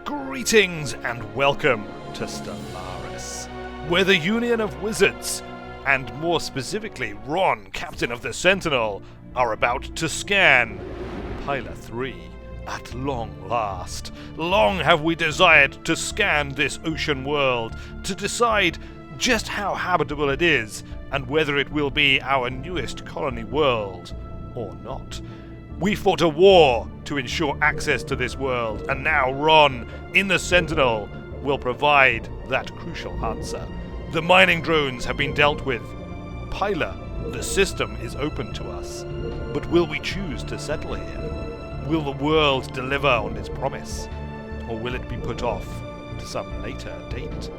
Greetings and welcome to Stellaris, where the Union of Wizards, and more specifically Ron, Captain of the Sentinel, are about to scan Pyla 3 at long last. Long have we desired to scan this ocean world, to decide just how habitable it is, and whether it will be our newest colony world or not. We fought a war to ensure access to this world, and now Ron, in the Sentinel, will provide that crucial answer. The mining drones have been dealt with. Pyla, the system, is open to us. But will we choose to settle here? Will the world deliver on its promise? Or will it be put off to some later date?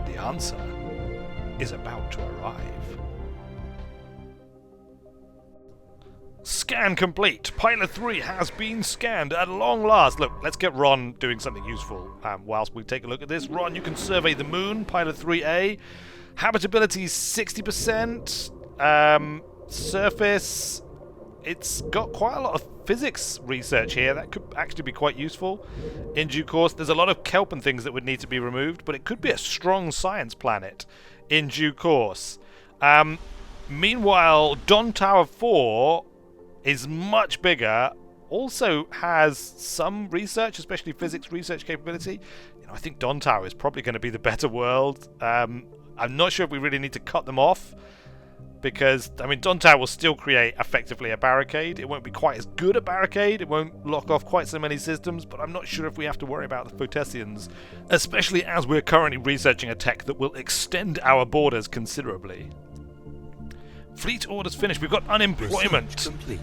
The answer is about to arrive. Scan complete. Pyla 3 has been scanned at long last. Look, let's get Ron doing something useful whilst we take a look at this. Ron, you can survey the moon, Pyla 3A. Habitability 60%. Surface. It's got quite a lot of physics research here. That could actually be quite useful in due course. There's a lot of kelp and things that would need to be removed, but it could be a strong science planet in due course. Meanwhile, Don Tower 4 is much bigger, also has some research, especially physics research capability. I think Don Tower is probably going to be the better world. I'm not sure if we really need to cut them off, because, Don Tower will still create effectively a barricade. It won't be quite as good a barricade, it won't lock off quite so many systems, but I'm not sure if we have to worry about the Photessians, especially as we're currently researching a tech that will extend our borders considerably. Fleet orders finished. We've got unemployment. Complete.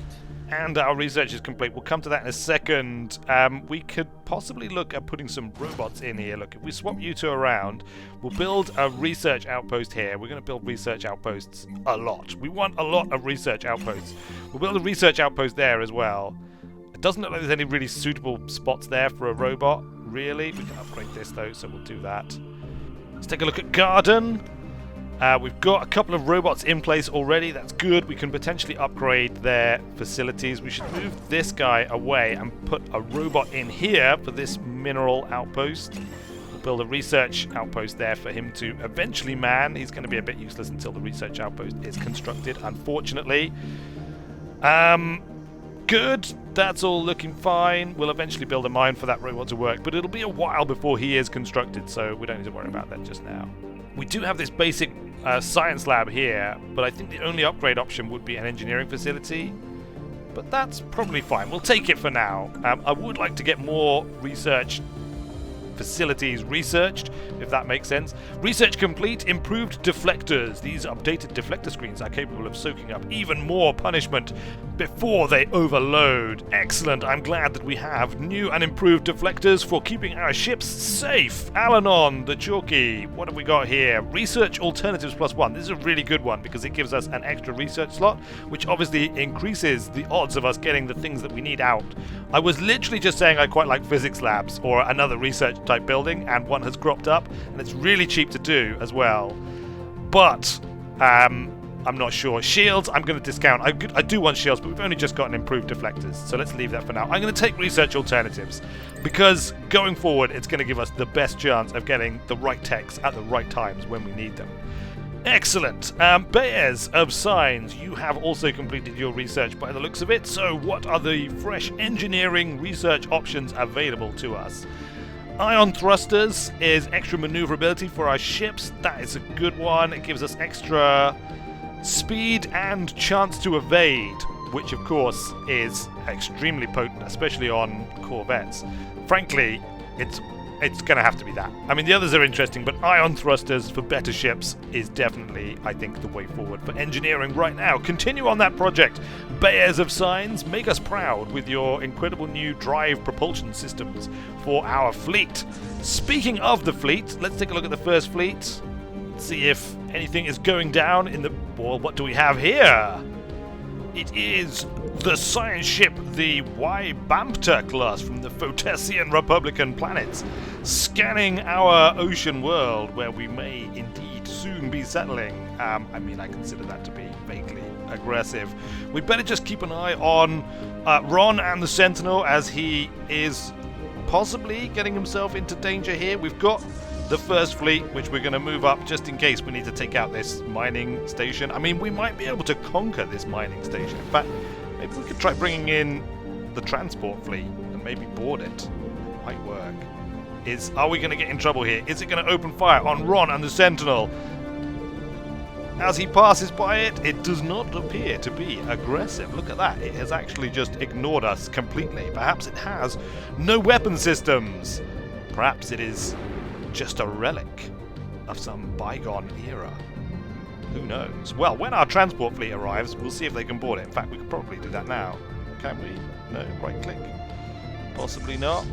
And our research is complete. We'll come to that in a second. We could possibly look at putting some robots in here. Look, if we swap you two around, we'll build a research outpost here. We're going to build research outposts a lot. We want a lot of research outposts. We'll build a research outpost there as well. It doesn't look like there's any really suitable spots there for a robot, really. We can upgrade this, though, so we'll do that. Let's take a look at garden. We've got a couple of robots in place already. That's good. We can potentially upgrade their facilities. We should move this guy away and put a robot in here for this mineral outpost. We'll build a research outpost there for him to eventually man. He's going to be a bit useless until the research outpost is constructed, unfortunately. Good. That's all looking fine. We'll eventually build a mine for that robot to work, but it'll be a while before he is constructed, so we don't need to worry about that just now. We do have this basic science lab here, but I think the only upgrade option would be an engineering facility. But that's probably fine. We'll take it for now. I would like to get more research facilities researched, if that makes sense. Research complete. Improved deflectors. These updated deflector screens are capable of soaking up even more punishment before they overload. Excellent. I'm glad that we have new and improved deflectors for keeping our ships safe. Alanon, the Chalky. What have we got here? Research alternatives +1. This is a really good one because it gives us an extra research slot, which obviously increases the odds of us getting the things that we need out. I was literally just saying I quite like physics labs or another research type building, and one has cropped up, and it's really cheap to do as well. But I'm not sure. Shields, I'm going to discount. I do want shields, but we've only just gotten improved deflectors, so let's leave that for now. I'm going to take research alternatives, because going forward, it's going to give us the best chance of getting the right techs at the right times when we need them. Excellent. Bears of Signs, you have also completed your research by the looks of it, so what are the fresh engineering research options available to us? Ion thrusters is extra maneuverability for our ships. That is a good one. It gives us extra speed and chance to evade, which of course is extremely potent, especially on corvettes. Frankly, it's going to have to be that. The others are interesting, but ion thrusters for better ships is definitely, I think, the way forward for engineering right now. Continue on that project. Bears of Signs, make us proud with your incredible new drive propulsion systems for our fleet. Speaking of the fleet, let's take a look at the first fleet. See if anything is going down in the... Well, what do we have here? It is the science ship, the Y-Bampter class from the Photessian Republican planets, scanning our ocean world where we may indeed soon be settling. I consider that to be vaguely aggressive. We'd better just keep an eye on Ron and the Sentinel as he is possibly getting himself into danger here. We've got the first fleet, which we're going to move up just in case we need to take out this mining station. I mean, we might be able to conquer this mining station. In fact, maybe we could try bringing in the transport fleet and maybe board it. It might work. Are we going to get in trouble here? Is it going to open fire on Ron and the Sentinel? As he passes by it, it does not appear to be aggressive. Look at that. It has actually just ignored us completely. Perhaps it has no weapon systems. Perhaps it is just a relic of some bygone era. Who knows? Well, when our transport fleet arrives, we'll see if they can board it. In fact, we could probably do that now. Can we? No, right click. Possibly not.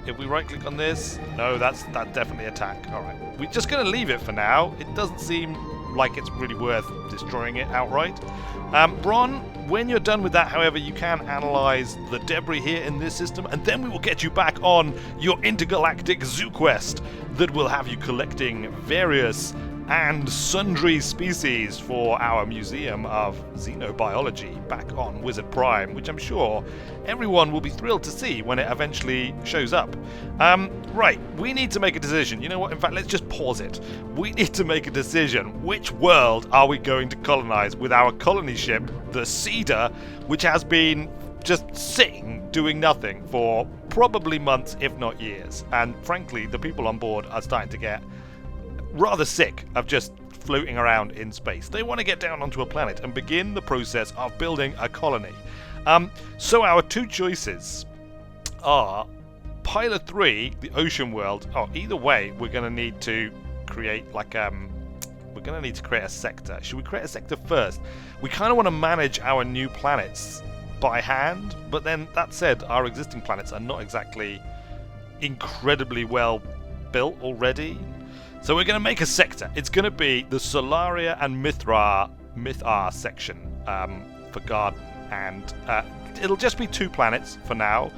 If we right click on this, no, that's definitely attack. Alright, we're just going to leave it for now. It doesn't seem like it's really worth destroying it outright. Bron, when you're done with that, however, you can analyze the debris here in this system, and then we will get you back on your intergalactic zoo quest that will have you collecting various and sundry species for our Museum of Xenobiology back on Wizard Prime, which I'm sure everyone will be thrilled to see when it eventually shows up. Right, we need to make a decision. You know what? In fact, let's just pause it. We need to make a decision. Which world are we going to colonize with our colony ship, the Cedar, which has been just sitting, doing nothing for probably months, if not years. And frankly, the people on board are starting to get rather sick of just floating around in space. They want to get down onto a planet and begin the process of building a colony. So our two choices are Pilot 3, the ocean world. Oh, either way, we're going to need to create we're going to need to create a sector. Should we create a sector first? We kind of want to manage our new planets by hand, but then that said, our existing planets are not exactly incredibly well built already. So we're going to make a sector. It's going to be the Solaria and Mythar section for Garden, and it'll just be 2 planets for now.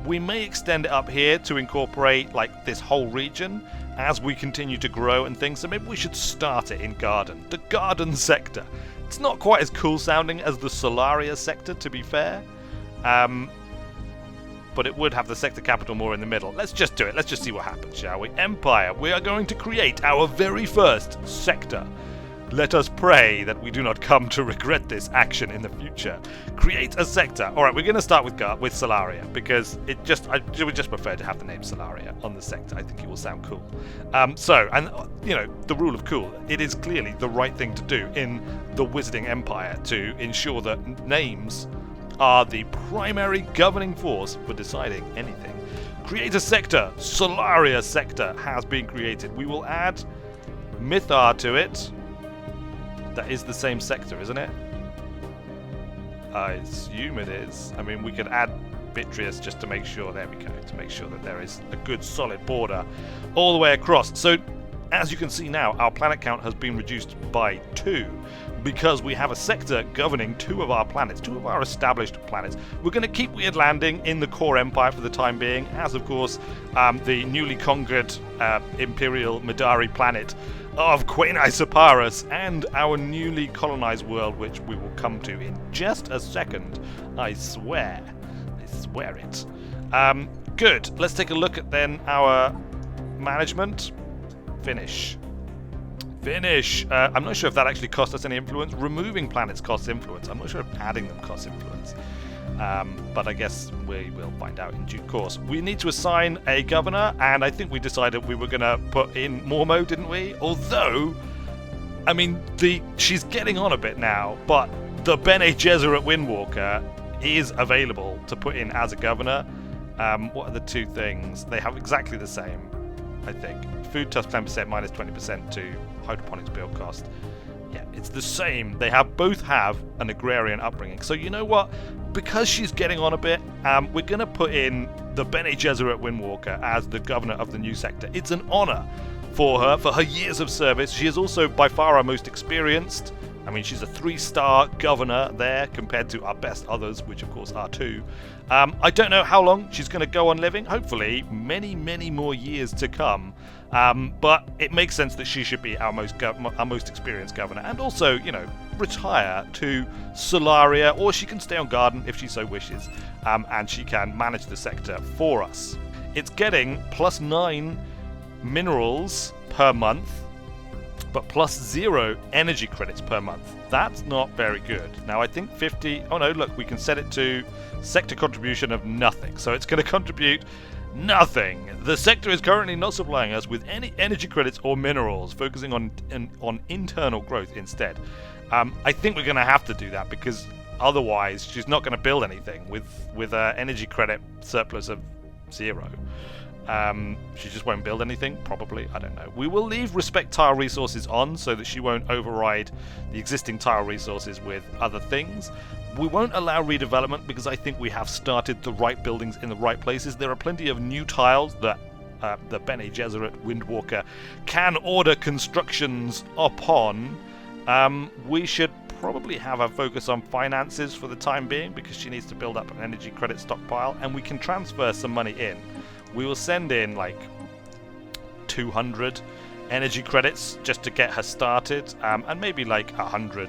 We may extend it up here to incorporate like this whole region as we continue to grow and things, so maybe we should start it in Garden. The Garden sector. It's not quite as cool sounding as the Solaria sector, to be fair. But it would have the sector capital more in the middle. Let's just do it. Let's just see what happens, shall we? Empire. We are going to create our very first sector. Let us pray that we do not come to regret this action in the future. Create a sector. All right, we're going to start with Solaria because I would just prefer to have the name Solaria on the sector. I think it will sound cool. The rule of cool. It is clearly the right thing to do in the Wizarding Empire to ensure that names are the primary governing force for deciding anything. Create a sector. Solaria sector has been created. We will add Mythar to it. That is the same sector, isn't it? I assume it is. I mean, we could add Vitreous just to make sure. There we go. To make sure that there is a good solid border all the way across. So, as you can see now, our planet count has been reduced by 2. Because we have a sector governing 2 of our planets, 2 of our established planets. We're going to keep Weird Landing in the core empire for the time being, as of course the newly conquered Imperial Midari planet of Quainai Separus and our newly colonized world, which we will come to in just a second. I swear it. Good. Let's take a look at then our management. Finish. I'm not sure if that actually cost us any influence. Removing planets costs influence. I'm not sure if adding them costs influence. But I guess we will find out in due course. We need to assign a governor, and I think we decided we were going to put in Mormo, didn't we? Although, I mean, she's getting on a bit now, but the Bene Gesserit Windwalker is available to put in as a governor. What are the 2 things? They have exactly the same, I think. Food Tusk 10% minus 20% to hydroponics build cost. Yeah, it's the same. They both have an agrarian upbringing. So you know what? Because she's getting on a bit, we're going to put in the Bene Gesserit Windwalker as the governor of the new sector. It's an honor for her years of service. She is also by far our most experienced I mean, she's a 3-star governor there compared to our best others, which of course are 2. I don't know how long she's going to go on living. Hopefully, many, many more years to come. But it makes sense that she should be our most experienced governor, and also, you know, retire to Solaria, or she can stay on Garden if she so wishes, and she can manage the sector for us. It's getting +9 minerals per month, but +0 energy credits per month. That's not very good. Now I think 50... Oh no, look, we can set it to sector contribution of nothing. So it's going to contribute nothing. The sector is currently not supplying us with any energy credits or minerals, focusing on internal growth instead. I think we're going to have to do that, because otherwise she's not going to build anything with an energy credit surplus of 0. She just won't build anything, probably. I don't know. We will leave respect tile resources on so that she won't override the existing tile resources with other things. We won't allow redevelopment because I think we have started the right buildings in the right places. There are plenty of new tiles that the Bene Gesserit Windwalker can order constructions upon. We should probably have a focus on finances for the time being, because she needs to build up an energy credit stockpile, and we can transfer some money in. We will send in like 200 energy credits just to get her started, and maybe like 100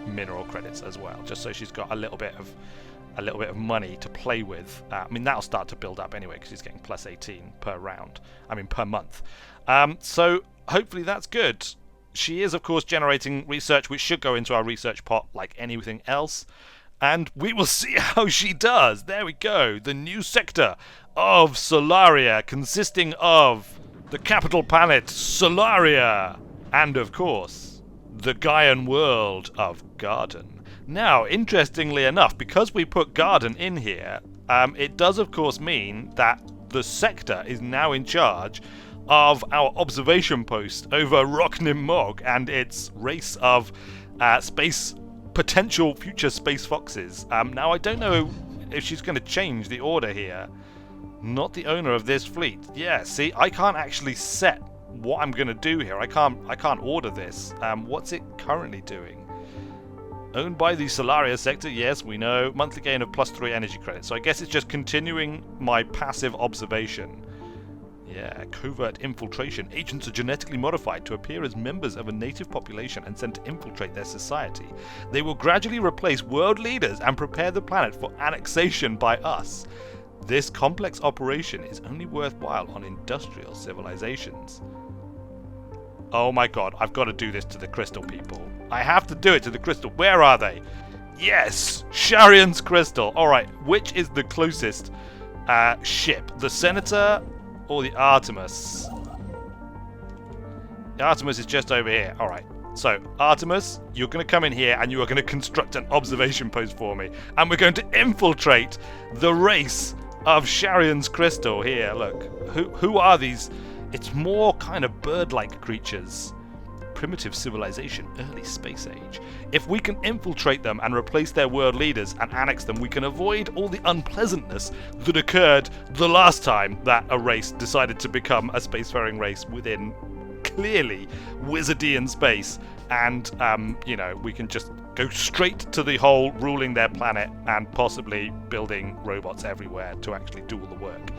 mineral credits as well, just so she's got a little bit of money to play with. I mean, that'll start to build up anyway, because she's getting +18 per month. So hopefully that's good. She is, of course, generating research, which should go into our research pot like anything else. And we will see how she does. There we go. The new sector of Solaria, consisting of the capital planet Solaria, and, of course, the Gaian world of Garden. Now, interestingly enough, because we put Garden in here, it does, of course, mean that the sector is now in charge of our observation post over Roknim Mog and its race of potential future space foxes. Now, I don't know if she's going to change the order here. Not the owner of this fleet. Yeah, see, I can't actually set what I'm going to do here. I can't order this. What's it currently doing? Owned by the Solaria sector, yes, we know. Monthly gain of +3 energy credits. So I guess it's just continuing my passive observation. Yeah, covert infiltration. Agents are genetically modified to appear as members of a native population and sent to infiltrate their society. They will gradually replace world leaders and prepare the planet for annexation by us. This complex operation is only worthwhile on industrial civilizations. Oh my god, I've got to do this to the crystal people. I have to do it to the crystal. Where are they? Yes! Sharion's crystal. Alright, which is the closest ship? The Senator or the Artemis? The Artemis is just over here. Alright. So, Artemis, you're going to come in here and you are going to construct an observation post for me. And we're going to infiltrate the race of Sharion's crystal. Here, look. Who are these? It's more kind of bird-like creatures. Primitive civilization, early space age. If we can infiltrate them and replace their world leaders and annex them, we can avoid all the unpleasantness that occurred the last time that a race decided to become a spacefaring race within clearly Wizardian space. And, you know, we can just go straight to the whole ruling their planet and possibly building robots everywhere to actually do all the work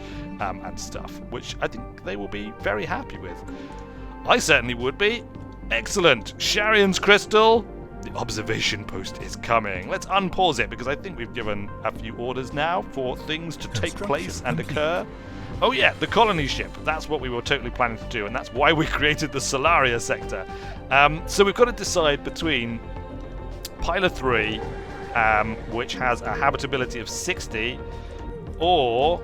and stuff, which I think they will be very happy with. I certainly would be. Excellent. Sharion's crystal. The observation post is coming. Let's unpause it because I think we've given a few orders now for things to take place and occur. Oh yeah, the colony ship. That's what we were totally planning to do, and that's why we created the Solaria sector. So we've got to decide between Pilar 3, which has a habitability of 60, or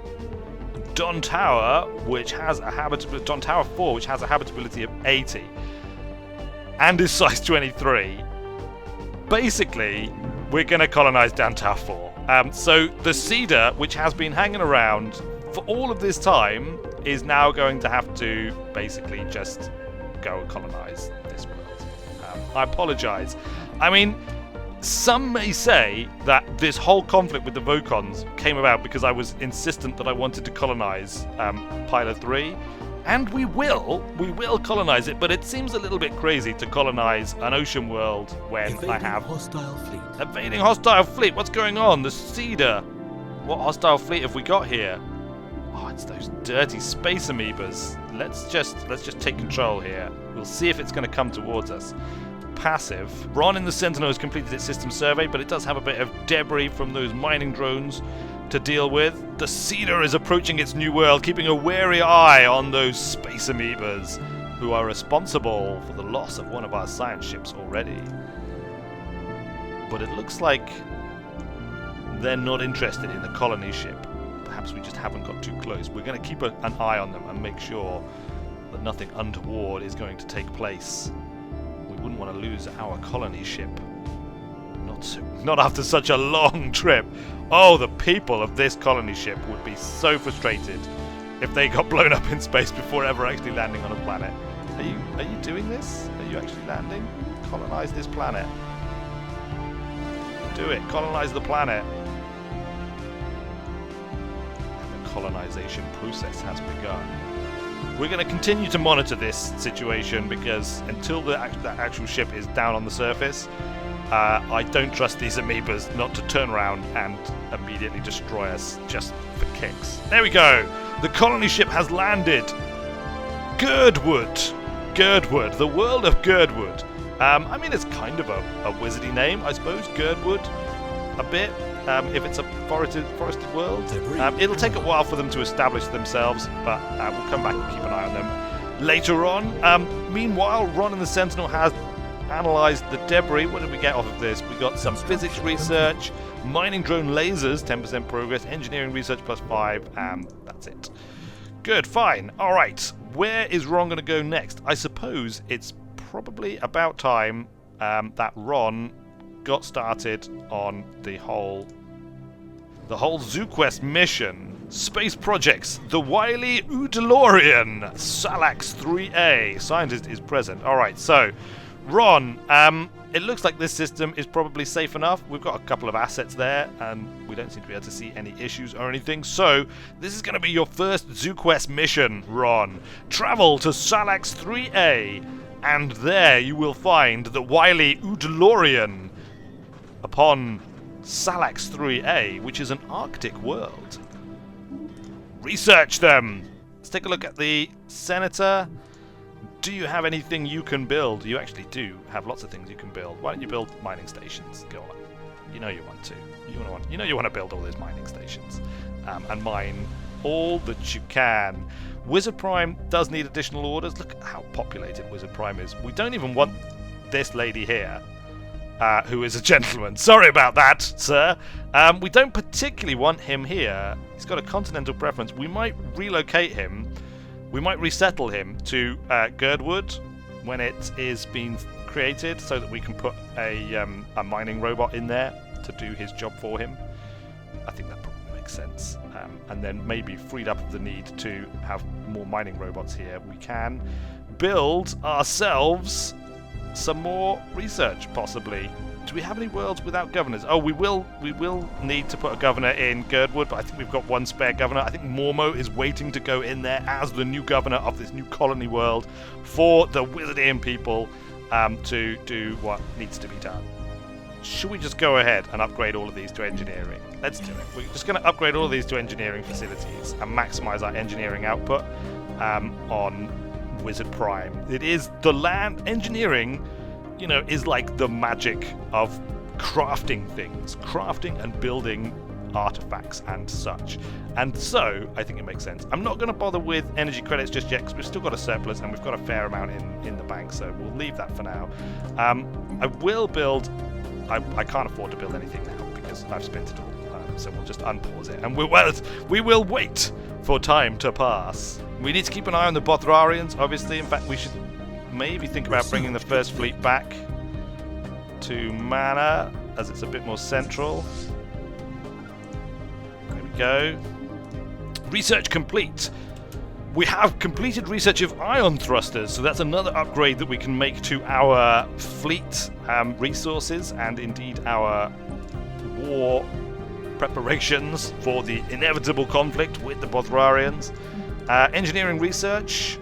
Don Tower, which has a Don Tower 4, which has a habitability of 80, and is size 23. Basically, we're going to colonize Don Tower 4. So the Cedar, which has been hanging around for all of this time, is now going to have to basically just go and colonize this world. I apologize. I mean, some may say that this whole conflict with the Vocons came about because I was insistent that I wanted to colonize Pilar 3, And we will colonize it, but it seems a little bit crazy to colonize an ocean world when I have hostile fleet. Evading hostile fleet. What's going on? The Cedar. What hostile fleet have we got here? Oh, it's those dirty space amoebas. Let's just take control here. We'll see if it's going to come towards us. Passive. Ron in the Sentinel has completed its system survey, but it does have a bit of debris from those mining drones to deal with. The Cedar is approaching its new world, keeping a wary eye on those space amoebas who are responsible for the loss of one of our science ships already. But it looks like they're not interested in the colony ship. Perhaps we just haven't got too close. We're going to keep an eye on them and make sure that nothing untoward is going to take place. We wouldn't want to lose our colony ship. Not after such a long trip. Oh, the people of this colony ship would be so frustrated if they got blown up in space before ever actually landing on a planet. Are you doing this? Are you actually landing? Colonize this planet. Do it. Colonize the planet. And the colonization process has begun. We're going to continue to monitor this situation because until the actual ship is down on the surface, I don't trust these amoebas not to turn around and immediately destroy us just for kicks. There we go! The colony ship has landed! Girdwood! Girdwood, the world of Girdwood. I mean, it's kind of a wizardy name, I suppose, Girdwood. A bit, if it's a forested world. It'll take a while for them to establish themselves, but we'll come back and keep an eye on them later on. Meanwhile, Ron and the Sentinel has analysed the debris. What did we get off of this? We got some physics research, mining drone lasers, 10% progress, engineering research +5, and that's it. Good, fine. Alright, where is Ron going to go next? I suppose it's probably about time that Ron got started on the whole ZooQuest mission. Space projects, the wily Udalorian, Salax 3A. Scientist is present. Alright, so Ron, it looks like this system is probably safe enough. We've got a couple of assets there, and we don't seem to be able to see any issues or anything. So, this is going to be your first ZooQuest mission, Ron. Travel to Salax 3A, and there you will find the wily Udalorian upon Salax 3A, which is an Arctic world. Research them! Let's take a look at the Senator. Do you have anything you can build? You actually do have lots of things you can build. Why don't you build mining stations? Go on. You know you want to. You want to build all those mining stations and mine all that you can. Wizard Prime does need additional orders. Look at how populated Wizard Prime is. We don't even want this lady here, who is a gentleman. Sorry about that, sir. We don't particularly want him here. He's got a continental preference. We might relocate him. We might resettle him to Girdwood when it is being created, so that we can put a mining robot in there to do his job for him. I think that probably makes sense. And then maybe freed up of the need to have more mining robots here, we can build ourselves some more research, possibly. Do we have any worlds without governors? Oh, we will need to put a governor in Girdwood, but I think we've got one spare governor. I think Mormo is waiting to go in there as the new governor of this new colony world for the Wizardian people to do what needs to be done. Should we just go ahead and upgrade all of these to engineering? Let's do it. We're just going to upgrade all of these to engineering facilities and maximize our engineering output on Wizard Prime. It is the land engineering, is like the magic of crafting things, crafting and building artifacts and such. And so, I think it makes sense. I'm not going to bother with energy credits just yet, because we've still got a surplus and we've got a fair amount in the bank, so we'll leave that for now. I will build... I can't afford to build anything now, because I've spent it all. So we'll just unpause it, and we will wait for time to pass. We need to keep an eye on the Bothrarians, obviously. In fact, we should maybe think about bringing the first fleet back to Mana, as it's a bit more central. There we go. Research complete. We have completed research of ion thrusters, so that's another upgrade that we can make to our fleet resources, and indeed our war preparations for the inevitable conflict with the Bothrarians. Engineering research,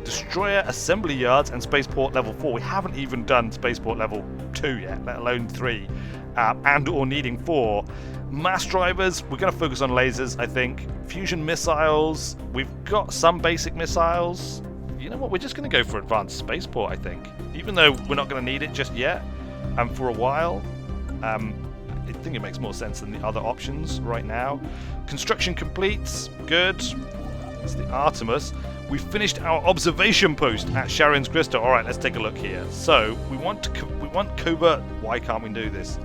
Destroyer assembly yards and spaceport level 4. We haven't even done spaceport level 2 yet, let alone 3, and or needing 4. Mass drivers, we're going to focus on lasers, I think. Fusion missiles, we've got some basic missiles. You know what, we're just going to go for advanced spaceport, I think. Even though we're not going to need it just yet, and for a while. I think it makes more sense than the other options right now. Construction completes, good. It's the Artemis. We finished our observation post at Sharon's Crystal. All right, let's take a look here. So we want covert. Why can't we do this?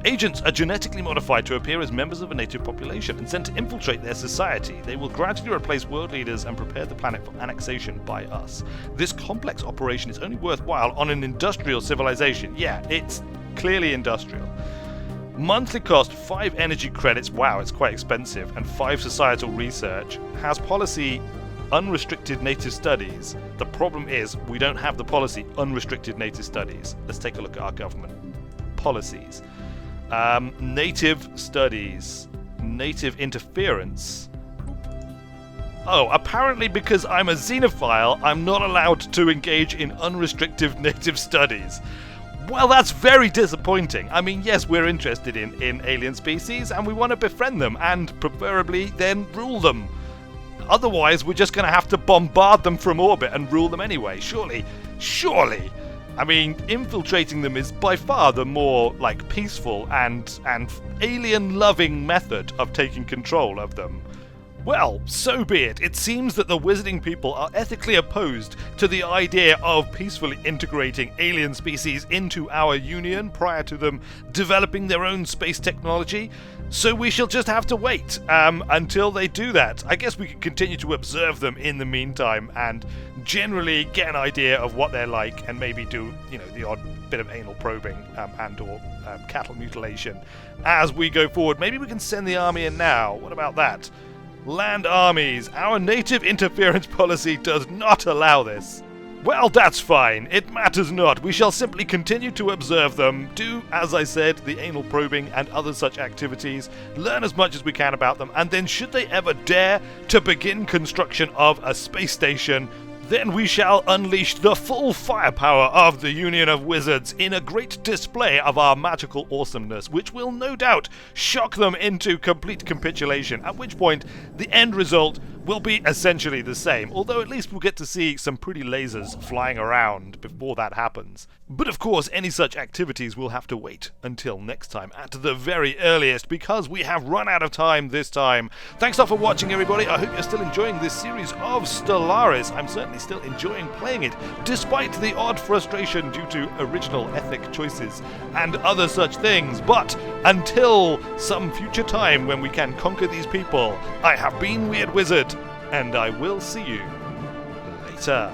Agents are genetically modified to appear as members of a native population and sent to infiltrate their society. They will gradually replace world leaders and prepare the planet for annexation by us. This complex operation is only worthwhile on an industrial civilization. Yeah, it's clearly industrial. Monthly cost 5 energy credits. Wow, it's quite expensive. And 5 societal research. Has policy unrestricted native studies. The problem is we don't have the policy unrestricted native studies. Let's take a look at our government policies. Native studies, native interference. Oh, apparently because I'm a xenophile, I'm not allowed to engage in unrestricted native studies. Well, that's very disappointing. I mean, yes, we're interested in alien species, and we want to befriend them, and preferably then rule them. Otherwise, we're just going to have to bombard them from orbit and rule them anyway. Surely. I mean, infiltrating them is by far the more, like, peaceful and alien-loving method of taking control of them. Well, so be it. It seems that the Wizarding people are ethically opposed to the idea of peacefully integrating alien species into our Union prior to them developing their own space technology. So we shall just have to wait until they do that. I guess we can continue to observe them in the meantime and generally get an idea of what they're like and maybe do, you know, the odd bit of anal probing and or cattle mutilation as we go forward. Maybe we can send the army in now. What about that? Land armies. Our native interference policy does not allow this. Well, that's fine. It matters not. We shall simply continue to observe them, do, as I said, the anal probing and other such activities, learn as much as we can about them, and then should they ever dare to begin construction of a space station, then we shall unleash the full firepower of the Union of Wizards in a great display of our magical awesomeness, which will no doubt shock them into complete capitulation, at which point the end result will be essentially the same, although at least we'll get to see some pretty lasers flying around before that happens. But of course, any such activities will have to wait until next time at the very earliest, because we have run out of time this time. Thanks a lot for watching, everybody. I hope you're still enjoying this series of Stellaris. I'm certainly still enjoying playing it, despite the odd frustration due to original ethic choices and other such things. But until some future time when we can conquer these people, I have been Weird Wizard, and I will see you later.